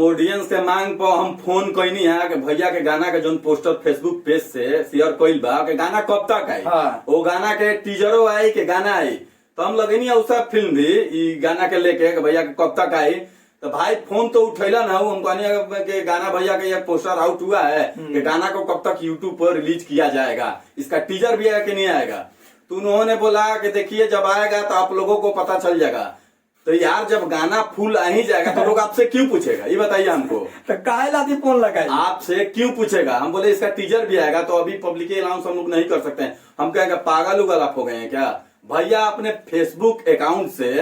Audience के मांग पर हम फोन कईनी है कि भैया के गाना के जोन पोस्टर फेसबुक पेज से शेयर कइल बा के गाना कब तक आई। वो गाना के टीजरो आई के गाना आई तो हम लगनी उसा फिल्म भी ई गाना के लेके कि भैया के कब तक आई। तो भाई फोन तो उठैला ना, हम कहनी कि गाना भैया के ये पोस्टर आउट हुआ है कि गाना को कब तक यूट्यूब पर रिलीज किया जाएगा, इसका टीजर भी आएगा कि नहीं आएगा। तो उन्होंने बोला कि देखिए जब आएगा तो आप लोगों को पता चल जाएगा। तो यार जब गाना फुल आ ही जाएगा तो लोग आपसे क्यों पूछेगा, ये बताइए हमको। तो काहे लाती फोन लगाई, आपसे क्यों पूछेगा। हम बोले इसका टीजर भी आएगा तो अभी पब्लिक अनाउंस हम लोग नहीं कर सकते हैं। हम कहेंगे पागल उगल आप हो गए हैं क्या। भैया अपने फेसबुक अकाउंट से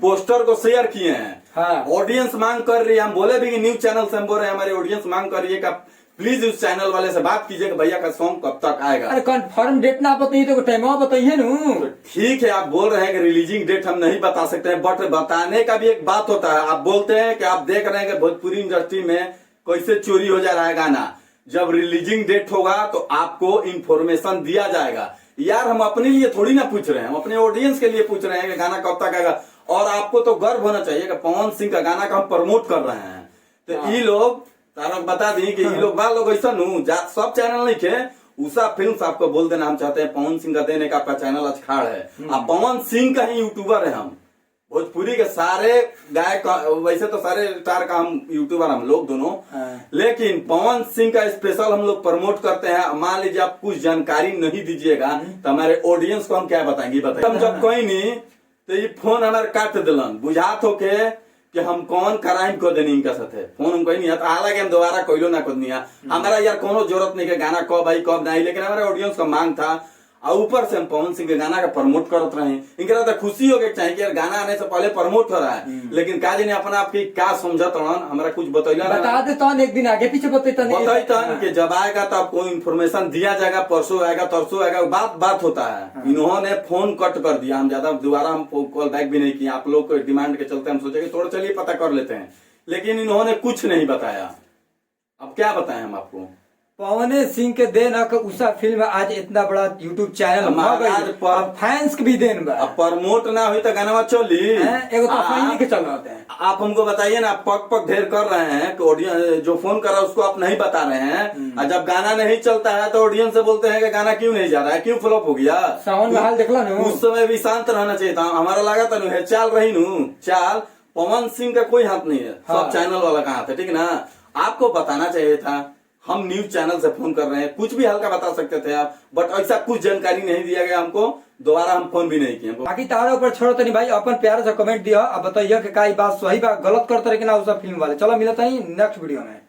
पोस्टर को शेयर किए हैं, ऑडियंस मांग कर रही है। हम बोले भी कि न्यूज चैनल से हम बोल रहे हैं हमारी ऑडियंस मांग कर रही है कि प्लीज उस चैनल वाले से बात कीजिए कि भैया का सॉन्ग कब तक आएगा। अरे कंफर्म डेट ना बताइए तो टाइम बताइए न। तो ठीक है आप बोल रहे हैं कि रिलीजिंग डेट हम नहीं बता सकते हैं, बट बताने का भी एक बात होता है। आप बोलते हैं कि आप देख रहे हैं कि भोजपुरी इंडस्ट्री में कैसे चोरी हो जा रहा है गाना। जब रिलीजिंग डेट होगा तो आपको इन्फॉर्मेशन दिया जाएगा। यार हम अपने लिए थोड़ी ना पूछ रहे हैं, हम अपने ऑडियंस के लिए पूछ रहे हैं कि गाना कब तक आएगा। और आपको तो गर्व होना चाहिए कि पवन सिंह का गाना का हम प्रमोट कर रहे हैं। तो ये लोग तारक बता दी कि ये लोग बाल लोग ऐसा सब चैनल नहीं थे। उषा फिल्म्स आपको बोल देना हम चाहते हैं पवन सिंह का देने का आपका चैनल अखाड़ है। आप पवन सिंह का ही यूट्यूबर है। हम भोजपुरी के सारे गायक वैसे तो सारे स्टार का हम यूट्यूबर हम लोग दोनों, लेकिन पवन सिंह का स्पेशल हम लोग प्रमोट करते हैं। मान लीजिए आप कुछ जानकारी नहीं दीजिएगा तो हमारे ऑडियंस को हम क्या बताएंगे, बताइए। हम जब कोई नहीं तो ये फोन हमारे काट दिलन बुझात होके कि हम कौन क्राइम को देनी इनका साथ है। फोन हम कोई नहीं आता, हालांकि हम दोबारा कोई ना कर दिया। हमारा यार कोनो जरूरत नहीं कि गाना कब आई कब नहीं, लेकिन हमारे ऑडियंस का मांग था और ऊपर से हम पवन सिंह के गाना का प्रमोट करते रहे। इनके तो खुशी हो गई चाहिए कि यार गाना आने से पहले प्रमोट हो रहा है, लेकिन काजी ने अपना आपकी क्या समझत हमारा कुछ बतैला बता दे तो एक दिन आगे पीछे बताइता कि जब आएगा तो आपको इन्फॉर्मेशन दिया जाएगा, परसों आएगा तरसों आएगा, बात होता है। इन्होंने फोन कट कर दिया, हम ज्यादा दोबारा हम कॉल बैक भी नहीं किया। आप लोग को डिमांड के चलते हम सोचे कि थोड़ा चलिए पता कर लेते हैं, लेकिन इन्होंने कुछ नहीं बताया। अब क्या बताएं हम आपको। पवन सिंह के देन है उषा फिल्म आज इतना बड़ा यूट्यूब चैनल फैंस के भी देन बा। अब प्रमोट ना हुई तो गाना चली एगो तो के चल रहा है। आप हमको बताइए ना, पक ढेर कर रहे हैं कि ऑडियंस जो फोन कर रहा है उसको आप नहीं बता रहे हैं। और जब गाना नहीं चलता है तो ऑडियंस से बोलते हैं कि गाना क्यों नहीं जा रहा है, क्यों फ्लॉप हो गया। सावन हाल देखला ना, उस समय भी शांत रहना चाहिए था। हमारा लगा था है चाल रही नू चाल, पवन सिंह का कोई हाथ नहीं है, सब चैनल वाला का हाथ है, ठीक ना। आपको बताना चाहिए था। हम न्यूज चैनल से फोन कर रहे हैं, कुछ भी हल्का बता सकते थे आप, बट ऐसा कुछ जानकारी नहीं दिया गया हमको। दोबारा हम फोन भी नहीं किए। बाकी तारा ऊपर छोड़ो तो नहीं भाई, अपन प्यार से कमेंट दिया। अब बताइए कि का बात सही बात गलत करते रहे कि ना उस फिल्म वाले। चलो मिलता है नेक्स्ट वीडियो में।